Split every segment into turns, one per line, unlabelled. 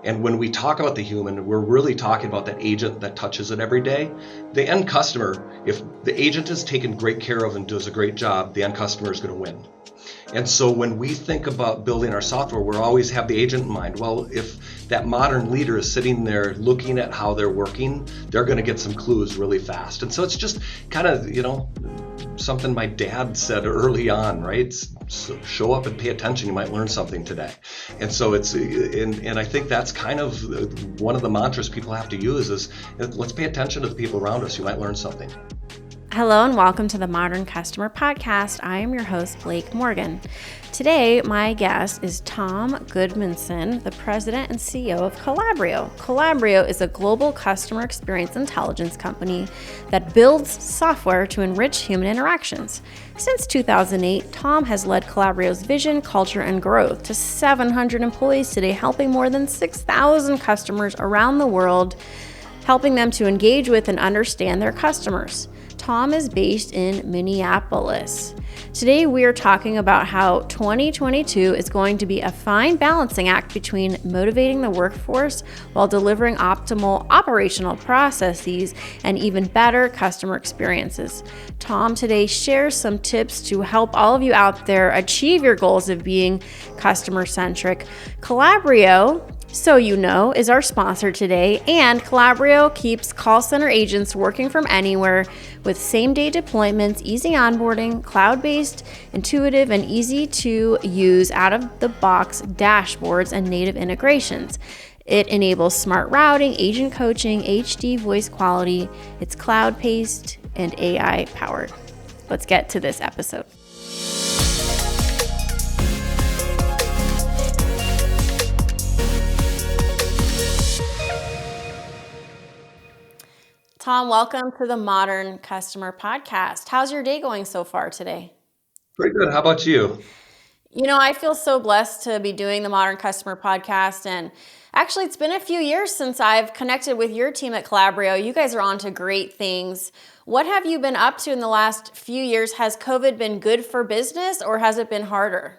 And when we talk about the human, we're really talking about that agent that touches it every day. The end customer, if the agent is taken great care of and does a great job, the end customer is going to win. And so when we think about building our software, we always have the agent in mind. Well, if that modern leader is sitting there looking at how they're working, they're going to get some clues really fast. And so it's just kind of, something my dad said early on, right? So show up and pay attention. You might learn something today. And so and I think that's kind of one of the mantras people have to use is let's pay attention to the people around us. You might learn something.
Hello and welcome to the Modern Customer Podcast. I am your host, Blake Morgan. Today, my guest is Tom Goodmanson, the president and CEO of Calabrio. Calabrio is a global customer experience intelligence company that builds software to enrich human interactions. Since 2008, Tom has led Calabrio's vision, culture, and growth to 700 employees today, helping more than 6,000 customers around the world, helping them to engage with and understand their customers. Tom is based in Minneapolis. Today we are talking about how 2022 is going to be a fine balancing act between motivating the workforce while delivering optimal operational processes and even better customer experiences. Tom today shares some tips to help all of you out there achieve your goals of being customer-centric. Calabrio, so you know, is our sponsor today, and Calabrio keeps call center agents working from anywhere with same-day deployments, easy onboarding, cloud-based, intuitive, and easy-to-use out-of-the-box dashboards and native integrations. It enables smart routing, agent coaching, HD voice quality. It's cloud-based and AI-powered. Let's get to this episode. Tom, welcome to the Modern Customer Podcast. How's your day going so far today?
Pretty good. How about you?
I feel so blessed to be doing the Modern Customer Podcast. And actually, it's been a few years since I've connected with your team at Calabrio. You guys are on to great things. What have you been up to in the last few years? Has COVID been good for business or has it been harder?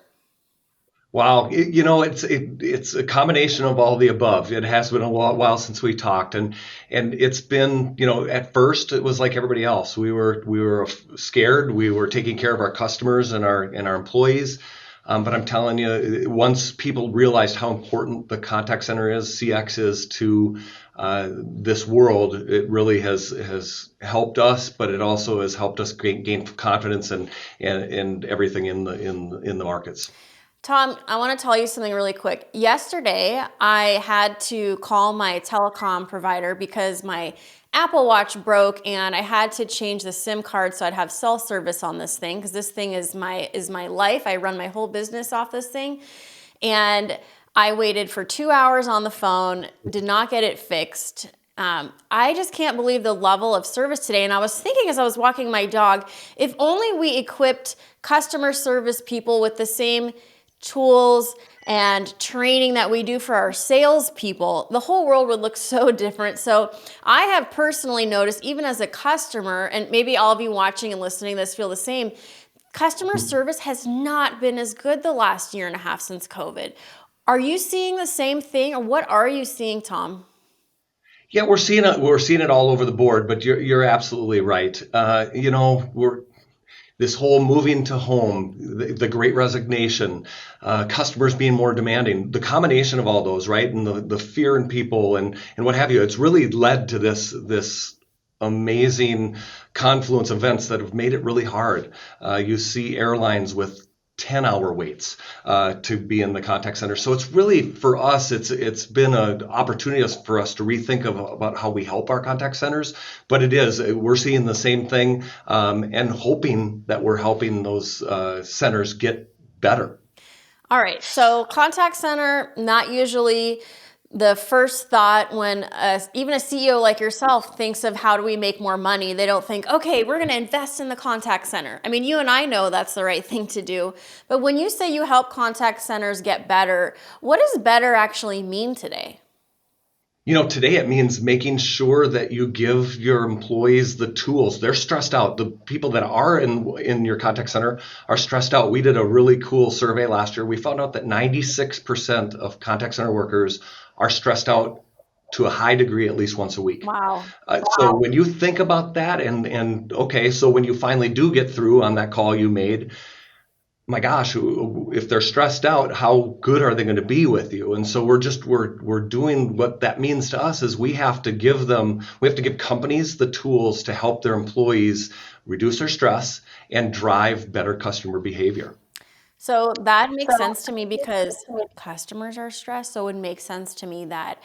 Wow, it's a combination of all the above. It has been a while since we talked, and it's been, at first it was like everybody else. We were scared. We were taking care of our customers and our employees. But I'm telling you, once people realized how important the contact center is, CX is to this world, it really has helped us. But it also has helped us gain confidence and everything in the markets.
Tom, I want to tell you something really quick. Yesterday, I had to call my telecom provider because my Apple Watch broke and I had to change the SIM card so I'd have cell service on this thing because this thing is my life. I run my whole business off this thing. And I waited for 2 hours on the phone, did not get it fixed. I just can't believe the level of service today. And I was thinking as I was walking my dog, if only we equipped customer service people with the same tools and training that we do for our salespeople, the whole world would look so different. So I have personally noticed, even as a customer, and maybe all of you watching and listening to this feel the same, customer service has not been as good the last year and a half since COVID. Are you seeing the same thing, or what are you seeing, Tom?
Yeah, we're seeing it all over the board, but you're absolutely right. We're this whole moving to home, the great resignation, customers being more demanding, the combination of all those, right? And the fear in people and what have you, it's really led to this amazing confluence of events that have made it really hard. You see airlines with 10-hour waits to be in the contact center. So it's really, for us, it's been an opportunity for us to rethink about how we help our contact centers. But we're seeing the same thing and hoping that we're helping those centers get better.
All right, so contact center, not usually the first thought when even a CEO like yourself thinks of how do we make more money. They don't think, okay, we're going to invest in the contact center. I mean, you and I know that's the right thing to do. But when you say you help contact centers get better, what does better actually mean today?
Today it means making sure that you give your employees the tools. They're stressed out. The people that are in your contact center are stressed out. We did a really cool survey last year. We found out that 96% of contact center workers are stressed out to a high degree at least once a week.
Wow.
So when you think about that, and okay, so when you finally do get through on that call you made, my gosh, if they're stressed out, how good are they going to be with you? And so we're doing what that means to us is we have to give companies the tools to help their employees reduce their stress and drive better customer behavior.
So that makes sense to me because customers are stressed. So it makes sense to me that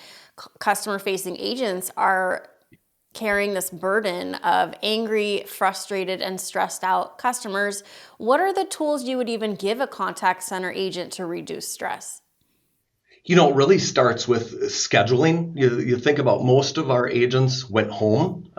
customer facing agents are carrying this burden of angry, frustrated, and stressed out customers. What are the tools you would even give a contact center agent to reduce stress?
It really starts with scheduling. You think about most of our agents went home.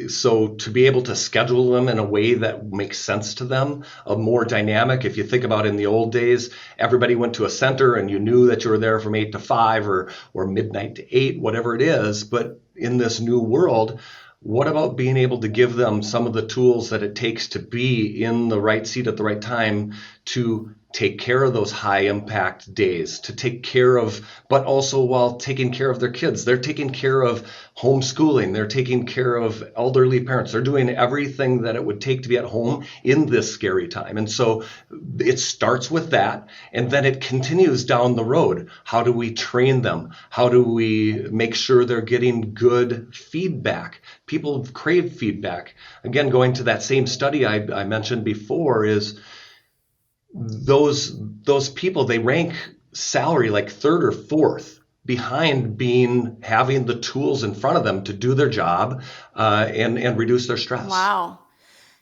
So to be able to schedule them in a way that makes sense to them, a more dynamic, if you think about in the old days, everybody went to a center and you knew that you were there from 8 to 5 or midnight to 8, whatever it is. But in this new world, what about being able to give them some of the tools that it takes to be in the right seat at the right time to take care of those high impact days, to take care of, but also while taking care of their kids, they're taking care of homeschooling, they're taking care of elderly parents, they're doing everything that it would take to be at home in this scary time. And so it starts with that, and then it continues down the road. How do we train them? How do we make sure they're getting good feedback? People crave feedback. Again, going to that same study I mentioned before, is those people, they rank salary like third or fourth behind having the tools in front of them to do their job and reduce their stress.
Wow.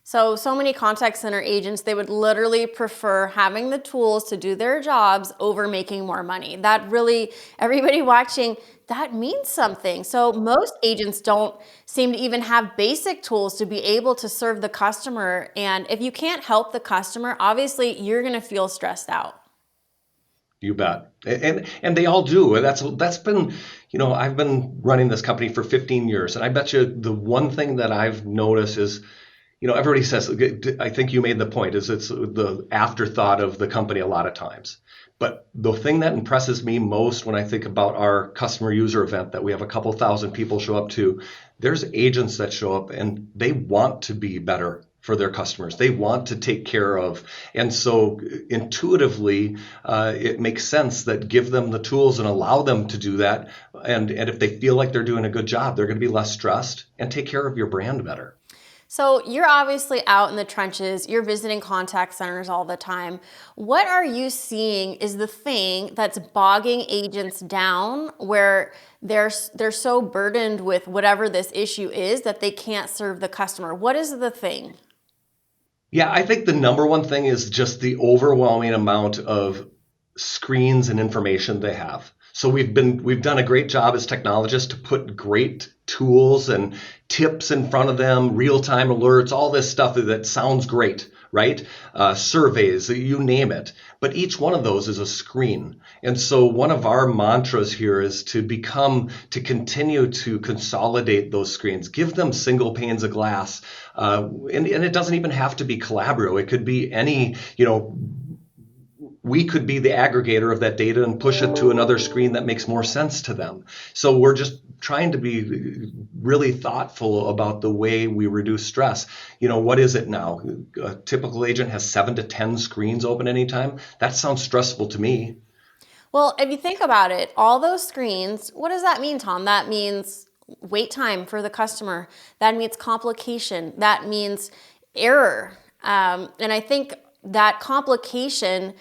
So many contact center agents, they would literally prefer having the tools to do their jobs over making more money. That really, everybody watching, that means something. So most agents don't seem to even have basic tools to be able to serve the customer. And if you can't help the customer, obviously you're going to feel stressed out.
You bet. And they all do. That's been, I've been running this company for 15 years. And I bet you the one thing that I've noticed is, everybody says, I think you made the point, is it's the afterthought of the company a lot of times. But the thing that impresses me most when I think about our customer user event that we have a couple thousand people show up to, there's agents that show up and they want to be better for their customers. They want to take care of. And so intuitively, it makes sense that give them the tools and allow them to do that. And if they feel like they're doing a good job, they're going to be less stressed and take care of your brand better.
So you're obviously out in the trenches, you're visiting contact centers all the time. What are you seeing is the thing that's bogging agents down, where they're so burdened with whatever this issue is that they can't serve the customer? What is the thing?
Yeah, I think the number one thing is just the overwhelming amount of screens and information they have. So we've done a great job as technologists to put great tools and tips in front of them, real-time alerts, all this stuff that sounds great, right? Surveys, you name it. But each one of those is a screen. And so one of our mantras here is to continue to consolidate those screens, give them single panes of glass. And it doesn't even have to be Calabrio. It could be any, we could be the aggregator of that data and push it to another screen that makes more sense to them. So we're just trying to be really thoughtful about the way we reduce stress. What is it now? A typical agent has 7 to 10 screens open anytime. That sounds stressful to me.
Well, if you think about it, all those screens, what does that mean, Tom? That means wait time for the customer. That means complication. That means error. And I think that complication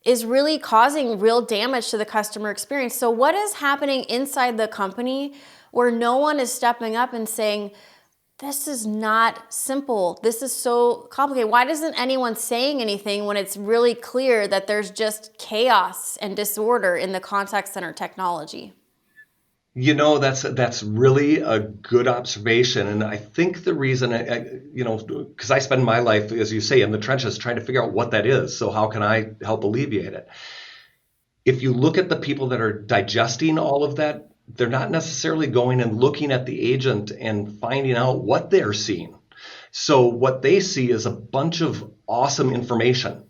is really causing real damage to the customer experience. So what is happening inside the company where no one is stepping up and saying, this is not simple, this is so complicated? Why isn't anyone saying anything when it's really clear that there's just chaos and disorder in the contact center technology?
That's really a good observation. And I think the reason, because I spend my life, as you say, in the trenches trying to figure out what that is. So how can I help alleviate it? If you look at the people that are digesting all of that they're not necessarily going and looking at the agent and finding out what they're seeing. So what they see is a bunch of awesome information.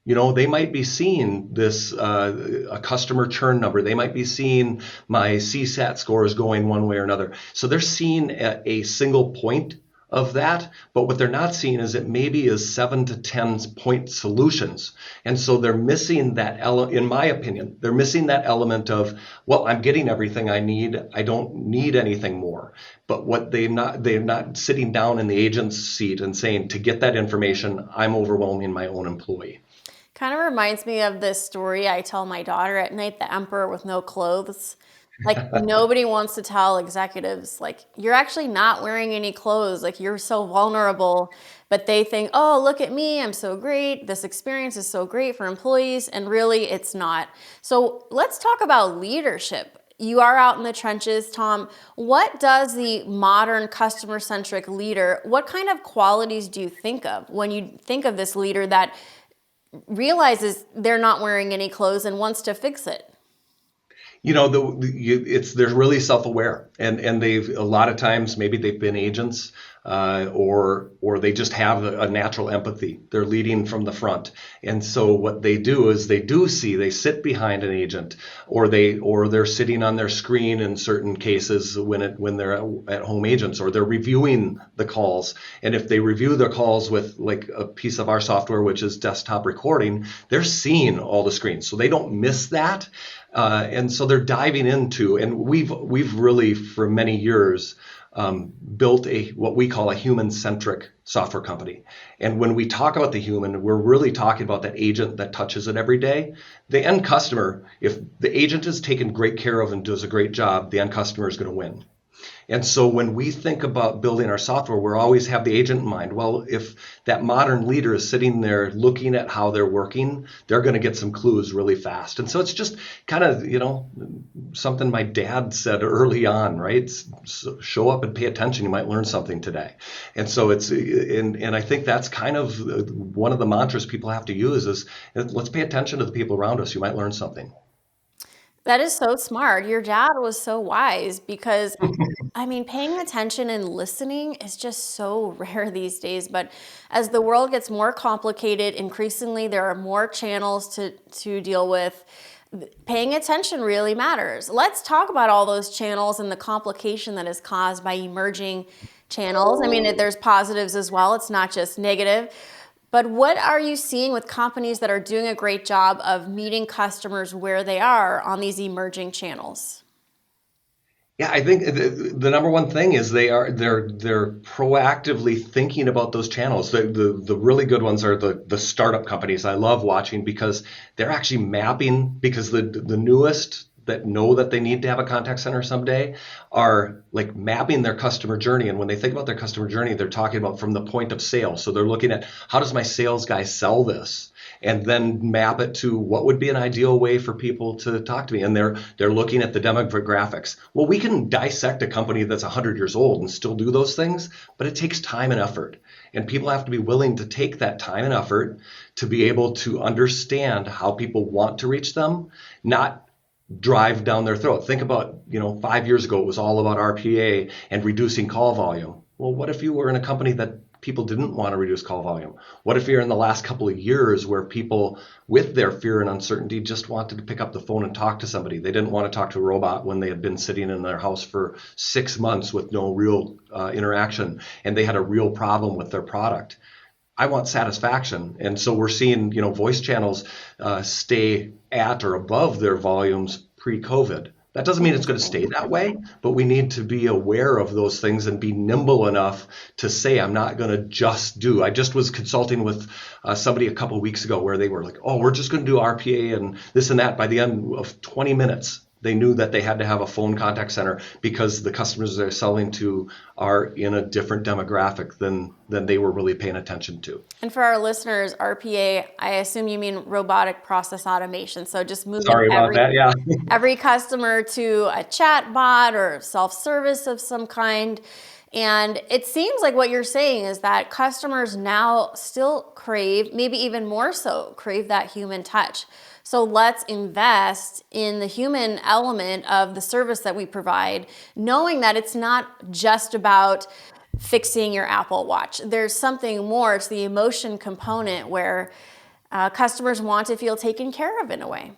They might be seeing this a customer churn number. They might be seeing my CSAT score is going one way or another. So they're seeing a single point of that, but what they're not seeing is it maybe is 7 to 10 point solutions. And so they're missing that in my opinion, they're missing that element of, well, I'm getting everything I need. I don't need anything more. But what they're not sitting down in the agent's seat and saying, to get that information, I'm overwhelming my own employee.
Kind of reminds me of this story I tell my daughter at night, the emperor with no clothes. Like nobody wants to tell executives, like, you're actually not wearing any clothes. Like you're so vulnerable, but they think, oh, look at me. I'm so great. This experience is so great for employees. And really it's not. So let's talk about leadership. You are out in the trenches, Tom. What does the modern customer-centric leader, what kind of qualities do you think of when you think of this leader that realizes they're not wearing any clothes and wants to fix it?
They're really self-aware, and they've a lot of times maybe they've been agents, or they just have a natural empathy. They're leading from the front, and so what they do is they sit behind an agent, or they're sitting on their screen in certain cases when they're at home agents, or they're reviewing the calls. And if they review the calls with like a piece of our software, which is desktop recording, they're seeing all the screens, so they don't miss that. And so they're diving into, and we've really for many years built what we call a human-centric software company. And when we talk about the human, we're really talking about that agent that touches it every day. The end customer, if the agent is taken great care of and does a great job, the end customer is going to win. And so when we think about building our software, we always have the agent in mind. Well, if that modern leader is sitting there looking at how they're working, they're going to get some clues really fast. And so it's just kind of, something my dad said early on, right? So show up and pay attention. You might learn something today. And so and I think that's kind of one of the mantras people have to use is, let's pay attention to the people around us. You might learn something.
That is so smart. Your dad was so wise because, I mean, paying attention and listening is just so rare these days. But as the world gets more complicated, increasingly there are more channels to deal with. Paying attention really matters. Let's talk about all those channels and the complication that is caused by emerging channels. I mean, there's positives as well. It's not just negative. But what are you seeing with companies that are doing a great job of meeting customers where they are on these emerging channels?
Yeah, I think the number one thing is they're proactively thinking about those channels. The really good ones are the startup companies. I love watching because they're actually mapping, because the newest that know that they need to have a contact center someday are like mapping their customer journey. And when they think about their customer journey, they're talking about from the point of sale. So they're looking at, how does my sales guy sell this? And then map it to what would be an ideal way for people to talk to me. And they're looking at the demographics. Well, we can dissect a company that's 100 years old and still do those things, but it takes time and effort. And people have to be willing to take that time and effort to be able to understand how people want to reach them, not drive down their throat. Think about, 5 years ago, it was all about RPA and reducing call volume. Well, what if you were in a company that people didn't want to reduce call volume? What if you're in the last couple of years where people, with their fear and uncertainty, just wanted to pick up the phone and talk to somebody? They didn't want to talk to a robot when they had been sitting in their house for 6 months with no real interaction, and they had a real problem with their product. I want satisfaction. And so we're seeing, voice channels stay at or above their volumes pre-COVID. That doesn't mean it's going to stay that way, but we need to be aware of those things and be nimble enough to say, I'm not going to just do. I just was consulting with somebody a couple of weeks ago where they were like, oh, we're just going to do RPA and this and that. By the end of 20 minutes, they knew that they had to have a phone contact center because the customers they're selling to are in a different demographic than they were really paying attention to.
And for our listeners, RPA, I assume you mean robotic process automation. So just moving
Sorry about that. Yeah.
every customer to a chat bot or self-service of some kind. And it seems like what you're saying is that customers now still crave, maybe even more so, crave that human touch. So let's invest in the human element of the service that we provide, knowing that it's not just about fixing your Apple Watch. There's something more. It's the emotion component where customers want to feel taken care of in a way.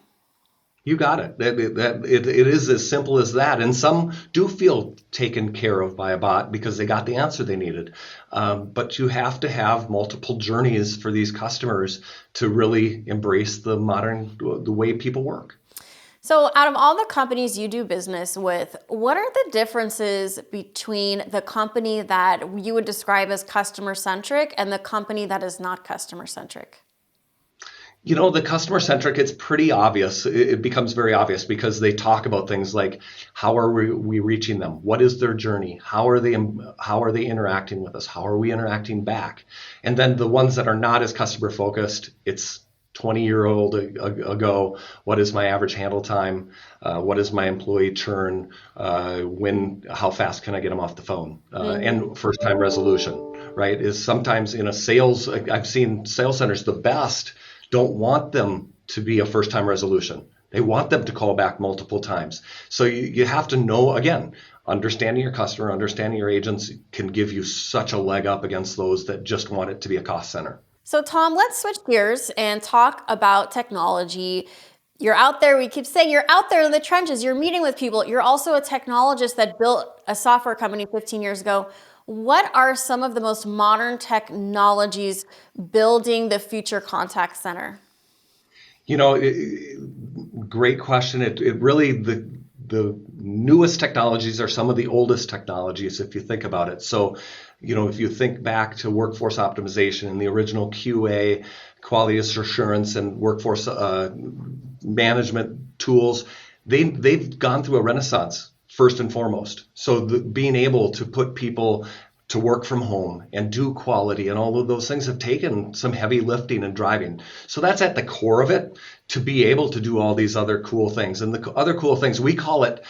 You got it. It is as simple as that. And some do feel taken care of by a bot because they got the answer they needed. But you have to have multiple journeys for these customers to really embrace the way people work.
So, out of all the companies you do business with, what are the differences between the company that you would describe as customer-centric and the company that is not customer-centric?
The customer centric, it's pretty obvious. It becomes very obvious because they talk about things like how are we reaching them? What is their journey? How are they interacting with us? How are we interacting back? And then the ones that are not as customer focused, it's 20-year-old ago. What is my average handle time? What is my employee churn? How fast can I get them off the phone? And first time resolution, right? Is sometimes in a sales, I've seen sales centers, the best don't want them to be a first-time resolution. They want them to call back multiple times. So you have to know, again, understanding your customer, understanding your agents can give you such a leg up against those that just want it to be a cost center.
So Tom, let's switch gears and talk about technology. You're out there, we keep saying you're out there in the trenches, you're meeting with people. You're also a technologist that built a software company 15 years ago. What are some of the most modern technologies building the future contact center?
Great question. It really, the newest technologies are some of the oldest technologies if you think about it. So, if you think back to workforce optimization and the original QA, quality assurance and workforce management tools, they've gone through a renaissance. First and foremost. So being able to put people to work from home and do quality and all of those things have taken some heavy lifting and driving. So that's at the core of it, to be able to do all these other cool things. And the other cool things, we call it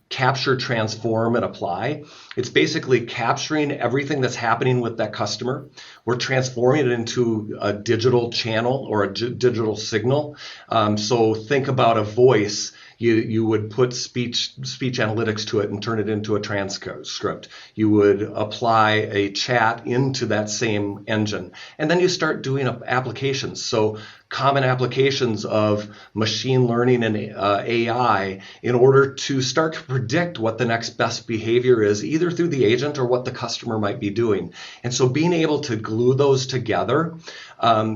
capture, transform, and apply. It's basically capturing everything that's happening with that customer. We're transforming it into a digital channel or a digital signal. So think about a voice. You would put speech analytics to it and turn it into a transcript. You would apply a chat into that same engine. And then you start doing applications. So common applications of machine learning and AI in order to start to predict what the next best behavior is, either through the agent or what the customer might be doing. And so being able to glue those together,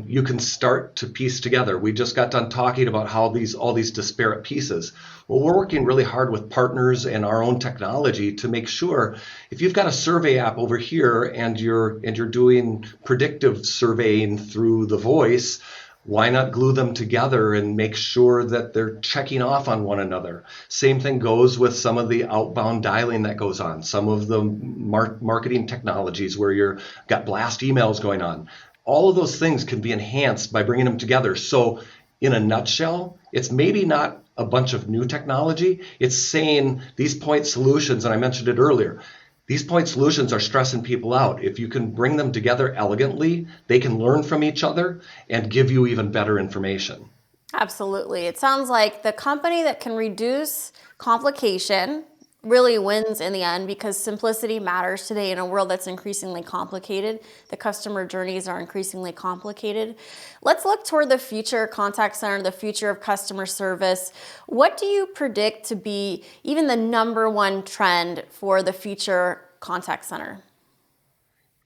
you can start to piece together. We just got done talking about how all these disparate pieces. Well, we're working really hard with partners and our own technology to make sure if you've got a survey app over here and you're doing predictive surveying through the voice, why not glue them together and make sure that they're checking off on one another? Same thing goes with some of the outbound dialing that goes on, some of the marketing technologies where you've got blast emails going on. All of those things can be enhanced by bringing them together. So in a nutshell, it's maybe not a bunch of new technology. It's saying these point solutions, and I mentioned it earlier, these point solutions are stressing people out. If you can bring them together elegantly, they can learn from each other and give you even better information.
Absolutely. It sounds like the company that can reduce complication really wins in the end, because simplicity matters today in a world that's increasingly complicated. The customer journeys are increasingly complicated. Let's look toward the future contact center, the future of customer service. What do you predict to be even the number one trend for the future contact center?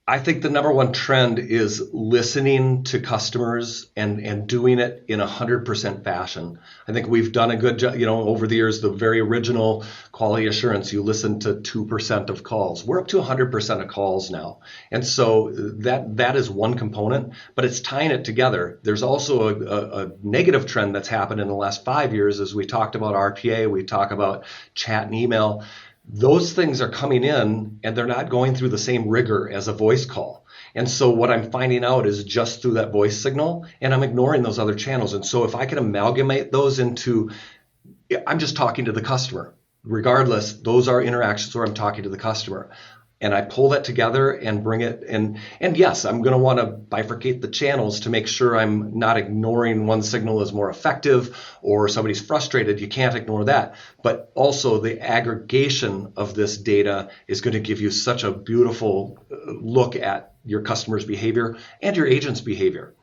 I think the number one trend is listening to customers and doing it in 100% fashion. I think we've done a good job, over the years, the very original quality assurance, you listen to 2% of calls. We're up to 100% of calls now. And so that is one component, but it's tying it together. There's also a negative trend that's happened in the last 5 years, as we talked about RPA, we talk about chat and email. Those things are coming in and they're not going through the same rigor as a voice call. And so what I'm finding out is just through that voice signal, and I'm ignoring those other channels. And so if I can amalgamate those into, I'm just talking to the customer. Regardless, those are interactions where I'm talking to the customer. and I pull that together and bring it. And yes, I'm going to want to bifurcate the channels to make sure I'm not ignoring one signal is more effective or somebody's frustrated. You can't ignore that. But also the aggregation of this data is going to give you such a beautiful look at your customer's behavior and your agent's behavior.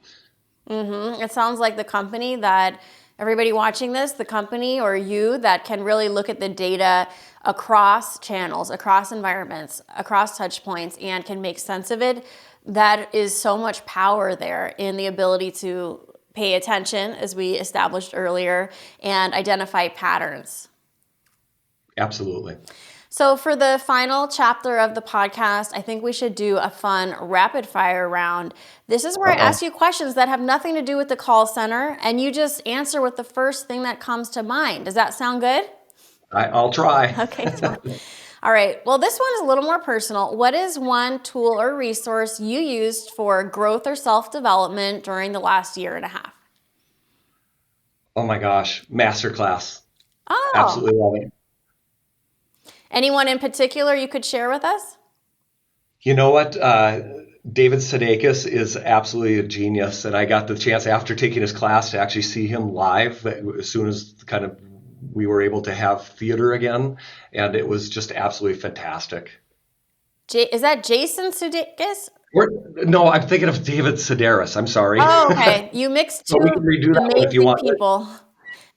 It sounds like the company that everybody watching this, the company or you that can really look at the data across channels, across environments, across touch points, and can make sense of it. That is so much power there in the ability to pay attention, as we established earlier, and identify patterns.
Absolutely.
So for the final chapter of the podcast, I think we should do a fun rapid fire round. This is where I ask you questions that have nothing to do with the call center, and you just answer with the first thing that comes to mind. Does that sound good?
I'll try.
Okay. All right. Well, this one is a little more personal. What is one tool or resource you used for growth or self-development during the last year and a half?
Oh my gosh, masterclass.
Oh,
Absolutely love it.
anyone in particular you could share with us?
You know what? David Sudeikis is absolutely a genius, and I got the chance after taking his class to actually see him live as soon as kind of we were able to have theater again, and it was just absolutely fantastic.
Is that Jason Sudeikis?
No, I'm thinking of David Sedaris. I'm sorry.
Oh, okay. You mixed two
But we can redo that one if you
amazing
want.
people.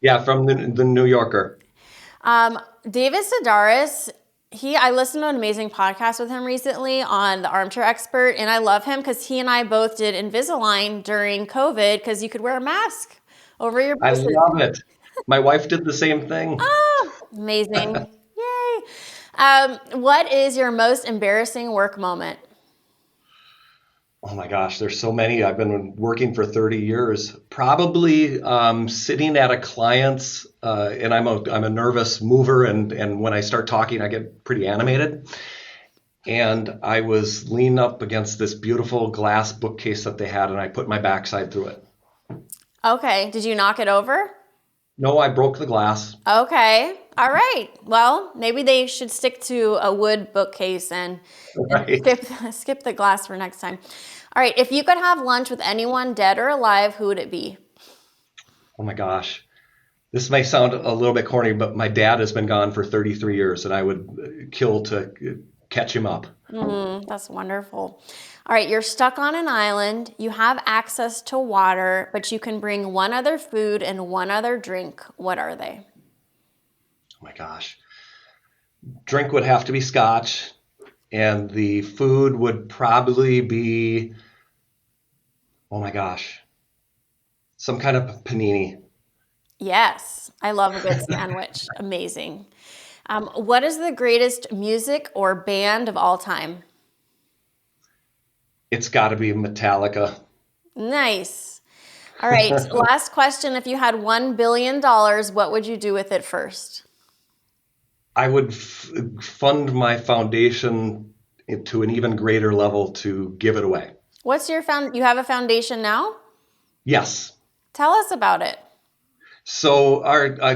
Yeah, from the New Yorker.
David Sedaris, I listened to an amazing podcast with him recently on The Armchair Expert, and I love him because he and I both did Invisalign during COVID because you could wear a mask over your
I
braces.
love it. My wife did the same thing.
Oh, amazing. Yay. What is your most embarrassing work moment?
Oh my gosh, there's so many. I've been working for 30 years. Probably sitting at a client's, and I'm a nervous mover, and when I start talking, I get pretty animated. And I was leaning up against this beautiful glass bookcase that they had, and I put my backside through it.
Okay. Did you knock it over?
No, I broke the glass.
Okay. All right. Well, maybe they should stick to a wood bookcase and
Right.
skip the glass for next time. All right. If you could have lunch with anyone dead or alive, who would it be?
Oh my gosh. This may sound a little bit corny, but my dad has been gone for 33 years, and I would kill to catch him up.
That's wonderful. All right. You're stuck on an island. You have access to water, but you can bring one other food and one other drink. What are they?
Oh my gosh. Drink would have to be scotch, and the food would probably be, oh my gosh, some kind of panini.
Yes. I love a good sandwich. Amazing. What is the greatest music or band of all time?
It's got to be Metallica.
Nice. All right. Last question. If you had $1 billion, what would you do with it first?
I would fund my foundation to an even greater level to give it away.
What's your you have a foundation now?
Yes.
Tell us about it.
So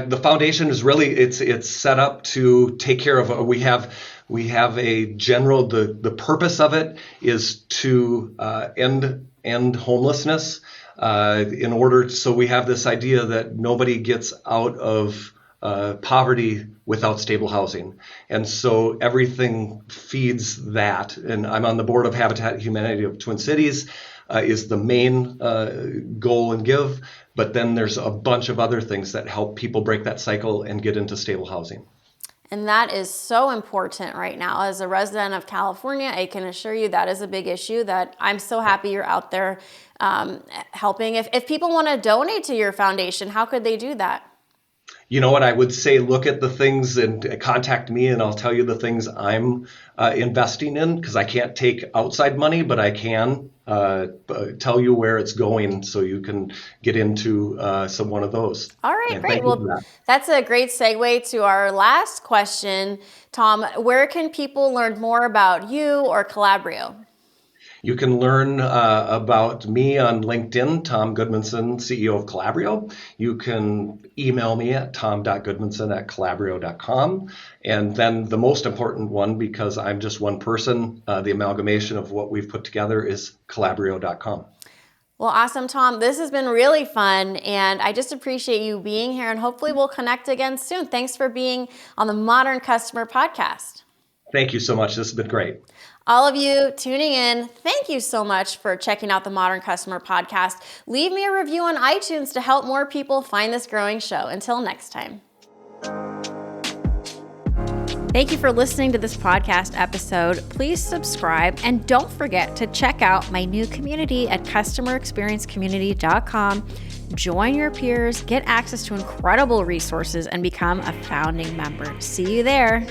the foundation is really it's set up to take care of. We have a general. The purpose of it is to end homelessness. In order, so we have this idea that nobody gets out of poverty without stable housing, and so everything feeds that. And I'm on the board of Habitat Humanity of Twin Cities. Is the main goal and give, but then there's a bunch of other things that help people break that cycle and get into stable housing.
And that is so important right now. As a resident of California, I can assure you that is a big issue that I'm so happy you're out there helping. If people want to donate to your foundation, how could they do that?
You know what, I would say look at the things and contact me, and I'll tell you the things I'm investing in, because I can't take outside money, but I can tell you where it's going so you can get into one of those.
All right,
And
great.
thank you for
Well,
that.
that's a great segue to our last question. Tom, where can people learn more about you or Calabrio?
You can learn about me on LinkedIn, Tom Goodmanson, CEO of Calabrio. You can email me at tom.goodmanson@calabrio.com. And then the most important one, because I'm just one person, the amalgamation of what we've put together is calabrio.com.
Well, awesome, Tom. This has been really fun, and I just appreciate you being here, and hopefully we'll connect again soon. Thanks for being on the Modern Customer Podcast.
Thank you so much. This has been great.
All of you tuning in, thank you so much for checking out the Modern Customer Podcast. Leave me a review on iTunes to help more people find this growing show. Until next time. Thank you for listening to this podcast episode. Please subscribe and don't forget to check out my new community at customerexperiencecommunity.com. Join your peers, get access to incredible resources, and become a founding member. See you there.